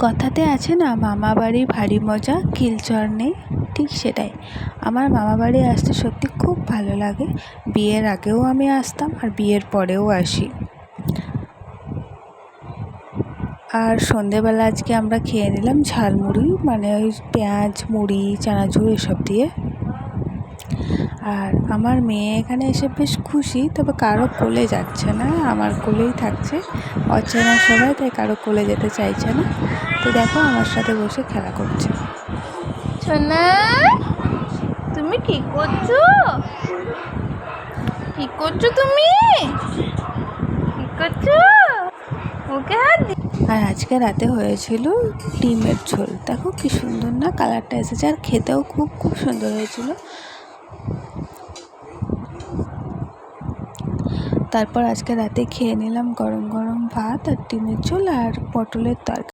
কথাতে আছে না, মামা বাড়ি ভারী মজা, কিলচর নেই। ঠিক সেটাই, আমার মামা বাড়ি আসতে সত্যি খুব ভালো লাগে। বিয়ের আগেও আমি আসতাম আর বিয়ের পরেও আসি। আর সন্ধেবেলা আজকে আমরা খেয়ে নিলাম ঝালমুড়ি, মানে ওই পেঁয়াজ, মুড়ি, চানাচুর এসব দিয়ে। আর আমার মেয়ে এখানে এসে বেশ খুশি, তবে কারো কোলে যাচ্ছে না, আমার কোলেই থাকছে। অচেনা সবাই, তাই কারো কোলে যেতে চাইছে না। তো দেখো আমার সাথে বসে খেলা করছে। সোনা, তুমি কি করছো? কি করছো তুমি? কি করছো? ওকে হাত আর আজকে রাতে হয়েছিল ডিমের ঝোল। দেখো কি সুন্দর না কালারটা এসেছে, আর খেতেও খুব খুব সুন্দর হয়েছিল। তারপর আজকে রাতে খেয়ে নিলাম গরম গরম ভাত আর ডিমের ঝোল আর পটলের তরকারি।